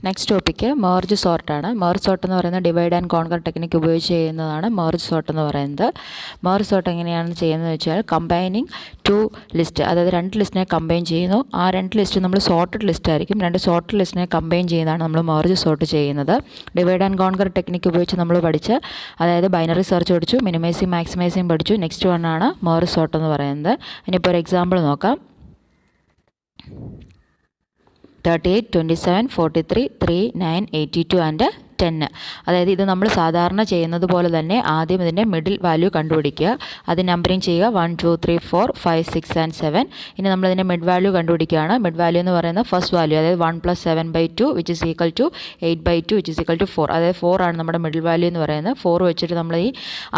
Next topic merge സോർട്ടാണ്. Merge sort എന്ന് പറയുന്നത് ഡിവൈഡ് ആൻഡ് കോൺകർ ടെക്നിക്ക് ഉപയോഗിച്ച് ചെയ്യുന്നതാണ് മെർജ് സോർട്ട് എന്ന് പറയുന്നത്. മെർജ് സോർട്ട് എങ്ങനെയാണ് ചെയ്യുന്നത് വെച്ചാൽ കമ്പൈനിങ് ടു ലിസ്റ്റ്, അതായത് രണ്ട് ലിസ്റ്റിനെ കമ്പൈൻ ചെയ്യുന്നു. ആ രണ്ട് ലിസ്റ്റ് നമ്മൾ സോർട്ടഡ് ലിസ്റ്റ് ആയിരിക്കും. രണ്ട് സോർട്ടഡ് ലിസ്റ്റിനെ കമ്പൈൻ ചെയ്യുന്നതാണ് നമ്മൾ മെർജ് സോർട്ട് ചെയ്യുന്നത്. ഡിവൈഡ് ആൻഡ് കോൺകർ ടെക്നിക്ക് ഉപയോഗിച്ച് നമ്മൾ പഠിച്ച്, അതായത് ബൈനറി സെർച്ച് പഠിച്ചു, മിനിമൈസിങ് മാക്സിമൈസിങ് പഠിച്ചു. നെക്സ്റ്റ് വൺ ആണ് മെർജ് സോർട്ട് എന്ന് പറയുന്നത്. ഇനിയിപ്പോൾ ഒരു എക്സാമ്പിൾ നോക്കാം. 38, 27, 43, 3, 9, 82 ആൻഡ് 10. അതായത് ഇത് നമ്മൾ സാധാരണ ചെയ്യുന്നത് പോലെ തന്നെ ആദ്യം ഇതിൻ്റെ മിഡിൽ വാല്യൂ കണ്ടുപിടിക്കുക. അത് നമ്പറിങ് ചെയ്യുക 1, 2, 3, 4, 5, 6 ആൻഡ് 7. ഇനി നമ്മളിതിൻ്റെ മിഡ് വാല്യൂ കണ്ടുപിടിക്കുകയാണ്. മിഡ് വാല്യൂ എന്ന് പറയുന്നത് ഫസ്റ്റ് വാല്യൂ, അതായത് 1 + 7/2 which is equal to 8/2 which is equal to 4. അതായത് 4 ആണ് നമ്മുടെ മിഡിൽ വാല്യൂ എന്ന് പറയുന്നത്. 4 വെച്ചിട്ട് നമ്മൾ ഈ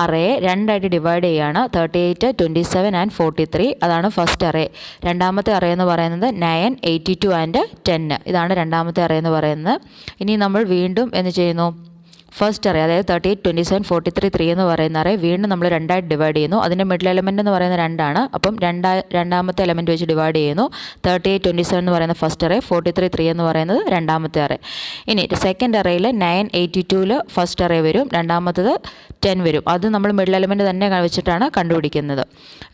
അറയെ രണ്ടായിട്ട് ഡിവൈഡ് ചെയ്യുകയാണ്. 38, 27 ആൻഡ് 43 അതാണ് ഫസ്റ്റ് അറേ. രണ്ടാമത്തെ അറേ എന്ന് പറയുന്നത് 9, 82 ആൻഡ് 10. ഇതാണ് രണ്ടാമത്തെ അറേ എന്ന് പറയുന്നത്. ഇനി നമ്മൾ വീണ്ടും എന്ത് ചെയ്യുന്നു, ഫസ്റ്റ് അറേ, അതായത് 38, 27, 43, 3 എന്ന് പറയുന്ന അറേ വീണ്ടും നമ്മൾ രണ്ടായിട്ട് ഡിവൈഡ് ചെയ്യുന്നു. അതിൻ്റെ മിഡിൽ എലമെൻറ്റ് എന്ന് പറയുന്നത് 2 ആണ്. അപ്പം രണ്ടാമത്തെ എലമെൻറ്റ് വെച്ച് ഡിവൈഡ് ചെയ്യുന്നു. 38, 27 എന്ന് പറയുന്ന ഫസ്റ്റ് അറേ, 43, 3 എന്ന് പറയുന്നത് രണ്ടാമത്തെ അറേ. ഇനി സെക്കൻഡ് അറേയിൽ 9, 82 ഫസ്റ്റ് അറേ വരും, രണ്ടാമത്തത് 10 വരും. അത് നമ്മൾ മിഡിൽ എലമെൻറ്റ് തന്നെ വെച്ചിട്ടാണ് കണ്ടുപിടിക്കുന്നത്.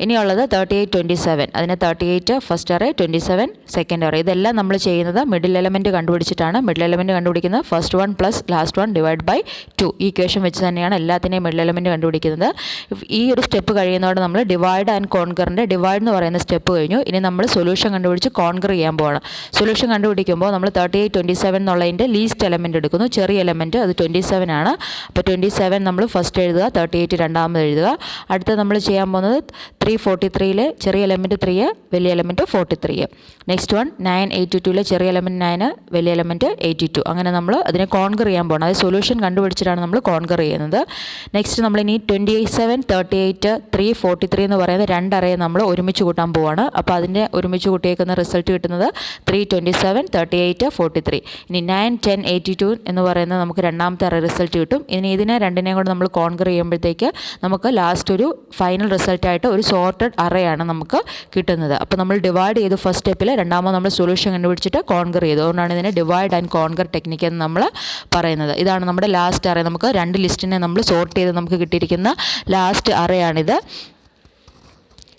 ഇനിയുള്ളത് 38, 27, അതിന് 38 ഫസ്റ്റ് അറേ, 27 സെക്കൻഡ് അറേ. ഇതെല്ലാം നമ്മൾ ചെയ്യുന്നത് മിഡിൽ എലമെൻറ്റ് കണ്ടുപിടിച്ചിട്ടാണ്. മിഡിൽ എലമെൻറ്റ് കണ്ടുപിടിക്കുന്നത് first one plus last one divide by 2. ഈ ഇക്വേഷൻ വെച്ച് തന്നെയാണ് എല്ലാത്തിനെയും മിഡിൽ എലമെൻറ്റ് കണ്ടുപിടിക്കുന്നത്. ഈ ഒരു സ്റ്റെപ്പ് കഴിയുന്നതോടെ നമ്മൾ ഡിവൈഡ് ആൻഡ് കോൺകറിൻ്റെ ഡിവൈഡ് എന്ന് പറയുന്ന സ്റ്റെപ്പ് കഴിഞ്ഞു. ഇനി നമ്മൾ സൊല്യൂഷൻ കണ്ടുപിടിച്ച് കോൺകർ ചെയ്യാൻ പോകണം. സൊല്യൂഷൻ കണ്ടുപിടിക്കുമ്പോൾ നമ്മൾ 38, 27 എന്നുള്ളതിൻ്റെ ലീസ്റ്റ് എലമെൻറ്റ് എടുക്കുന്നു. ചെറിയ എലമെൻറ്റ് അത് 27 ആണ്. അപ്പോൾ 27 നമ്മൾ ഫസ്റ്റ് എഴുതുക, 38 രണ്ടാമത് എഴുതുക. അടുത്ത നമ്മൾ ചെയ്യാൻ പോകുന്നത് 343 ചെറിയ എലമെൻറ്റ് 3, വലിയ എലമെൻറ്റ് 43. നെക്സ്റ്റ് വൺ 982 ചെറിയ എലമെൻറ്റ് 9, വലിയ എലമെൻറ്റ് 82. അങ്ങനെ നമ്മൾ അതിനെ കോൺകർ ചെയ്യാൻ പോകണം. അതായത് സൊല്യൂഷൻ കണ്ടുപിടിച്ചിട്ടാണ് നമ്മൾ കോൺകർ ചെയ്യുന്നത്. നെക്സ്റ്റ് നമ്മളിനി 27, 38, 343 എന്ന് പറയുന്ന രണ്ട് അറയെ നമ്മൾ ഒരുമിച്ച് കൂട്ടാൻ പോവാണ്. അപ്പോൾ അതിൻ്റെ ഒരുമിച്ച് കൂട്ടിയേക്കുന്ന റിസൾട്ട് കിട്ടുന്നത് 327, 38, 43. ഇനി 9, 10, 82 എന്ന് പറയുന്നത് നമുക്ക് രണ്ടാമത്തെ അറേ റിസൾട്ട് കിട്ടും. ഇനി ഇതിനെ രണ്ടിനെയും കൂടെ നമ്മൾ കോൺകർ ചെയ്യുമ്പോഴത്തേക്ക് നമുക്ക് ലാസ്റ്റ് ഒരു ഫൈനൽ റിസൾട്ടായിട്ട് ഒരു സോർട്ടഡ് അറേയാണ് നമുക്ക് കിട്ടുന്നത്. അപ്പോൾ നമ്മൾ ഡിവൈഡ് ചെയ്തു ഫസ്റ്റ് സ്റ്റെപ്പിൽ, രണ്ടാമത് നമ്മൾ സൊല്യൂഷൻ കണ്ടുപിടിച്ചിട്ട് കോൺകർ ചെയ്തു. അതുകൊണ്ടാണ് ഇതിനെ ഡിവൈഡ് ആൻഡ് കോൺകർ ടെക്നിക്ക് എന്ന് നമ്മൾ പറയുന്നത്. ഇതാണ് നമ്മുടെ ലാസ്റ്റ് അറേ. നമുക്ക് രണ്ട് ലിസ്റ്റിനെ നമ്മൾ സോർട്ട് ചെയ്ത് നമുക്ക് കിട്ടിയിരിക്കുന്ന ലാസ്റ്റ് അറേയാണിത്.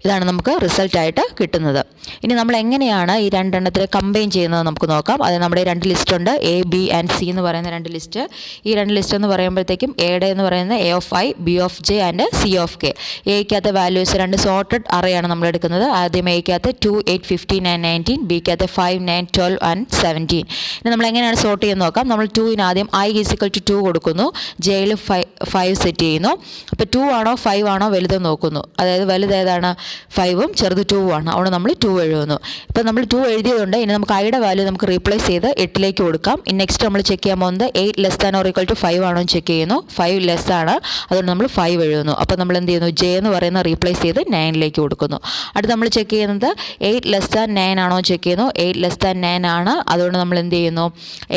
ഇതാണ് നമുക്ക് റിസൾട്ടായിട്ട് കിട്ടുന്നത്. ഇനി നമ്മൾ എങ്ങനെയാണ് ഈ രണ്ടെണ്ണത്തിൽ കമ്പൈൻ ചെയ്യുന്നത് നമുക്ക് നോക്കാം. അത് നമ്മുടെ രണ്ട് ലിസ്റ്റ് ഉണ്ട്, എ, ബി ആൻഡ് സി എന്ന് പറയുന്ന രണ്ട് ലിസ്റ്റ്. ഈ രണ്ട് ലിസ്റ്റ് എന്ന് പറയുമ്പോഴത്തേക്കും എയുടെ എന്ന് പറയുന്നത് A(i), B(j) ആൻഡ് C(k). എയ്ക്കകത്ത് വാല്യൂസ് രണ്ട് സോർട്ടഡ് അറേയാണ് നമ്മൾ എടുക്കുന്നത്. ആദ്യം എയ്ക്കകത്ത് 2, 8, 15 ആൻഡ് 19, ബിക്കകത്ത് 5, 9, 12 ആൻഡ് 17. ഇനി നമ്മൾ എങ്ങനെയാണ് സോർട്ട് ചെയ്യുന്നത് നോക്കാം. നമ്മൾ 2ന് ആദ്യം i = 2 കൊടുക്കുന്നു, ജെയിൽ 5 സെറ്റ് ചെയ്യുന്നു. അപ്പോൾ 2 ആണോ 5 ആണോ വലുത് നോക്കുന്നു. അതായത് വലുത് ഏതാണ്, 5ഉം ചെറുത് 2ഉം ആണ്. അവിടെ നമ്മൾ 2 എഴുതുന്നു. ഇപ്പോൾ നമ്മൾ 2 എഴുതിയതുകൊണ്ട് ഇനി നമുക്ക് ഐയുടെ വാല്യൂ നമുക്ക് റീപ്ലേസ് ചെയ്ത് 8ലേക്ക് കൊടുക്കാം. ഇനി നെക്സ്റ്റ് നമ്മൾ ചെക്ക് ചെയ്യാൻ പോകുന്നത് 8 ≤ 5 ആണോ എന്ന് ചെക്ക് ചെയ്യുന്നു. 5 ലെസ് ആണ്, അതുകൊണ്ട് നമ്മൾ 5 എഴുതുന്നു. അപ്പോൾ നമ്മൾ എന്ത് ചെയ്യുന്നു, ജെ എന്ന് പറയുന്ന റീപ്ലേസ് ചെയ്ത് 9ലേക്ക് കൊടുക്കുന്നു. അടുത്ത് നമ്മൾ ചെക്ക് ചെയ്യുന്നത് 8 > 9 ആണോ ചെക്ക് ചെയ്യുന്നു. 8 > 9 ആണ്, അതുകൊണ്ട് നമ്മൾ എന്ത് ചെയ്യുന്നു,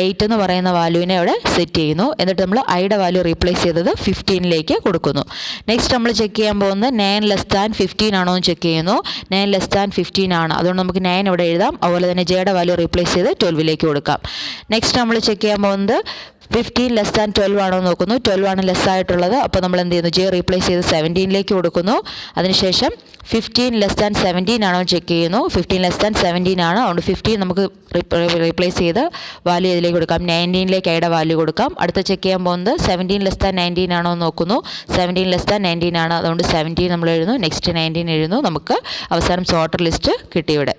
8 എന്ന് പറയുന്ന വാല്യൂവിനെ അവിടെ സെറ്റ് ചെയ്യുന്നു. എന്നിട്ട് നമ്മൾ ഐയുടെ വാല്യൂ റീപ്ലേസ് ചെയ്തത് 15ലേക്ക് കൊടുക്കുന്നു. നെക്സ്റ്റ് നമ്മൾ ചെക്ക് ചെയ്യാൻ പോകുന്നത് 9 > 15 ആണോ എന്ന് ചെക്ക് ചെയ്യുന്നു. 9 > 15 ആണ്, അതുകൊണ്ട് നമുക്ക് 9 ഇവിടെ എഴുതാം. അതുപോലെ തന്നെ ജെയുടെ വാല്യൂ റീപ്ലേസ് ചെയ്ത് 12ലേക്ക് കൊടുക്കാം. നെക്സ്റ്റ് നമ്മൾ ചെക്ക് ചെയ്യാൻ പോകുന്നത് 15 > 12 ആണോ നോക്കുന്നു. 12 ആണ് ലെസ് ആയിട്ടുള്ളത്. അപ്പോൾ നമ്മൾ എന്ത് ചെയ്യുന്നു, ജെ റീപ്ലേസ് ചെയ്ത് 17ലേക്ക് കൊടുക്കുന്നു. അതിനുശേഷം 15 > 17 ആണോ ചെക്ക് ചെയ്യുന്നു. 15 > 17 ആണ്, അതുകൊണ്ട് 15 നമുക്ക് റീപ്ലേസ് ചെയ്ത് വാല്യൂ ഇതിലേക്ക് കൊടുക്കാം. 19ലേക്ക് ഐയുടെ വാല്യൂ കൊടുക്കാം. അടുത്ത ചെക്ക് ചെയ്യാൻ പോകുന്നത് 17 > 19 ആണോ നോക്കുന്നു. 17 > 19 ആണ്, അതുകൊണ്ട് 17 നമ്മൾ എഴുതുന്നു. നെക്സ്റ്റ് 19 എഴുതുന്നു. നമുക്ക് അവസാനം സോർട്ടർ ലിസ്റ്റ് കിട്ടി ഇവിടെ.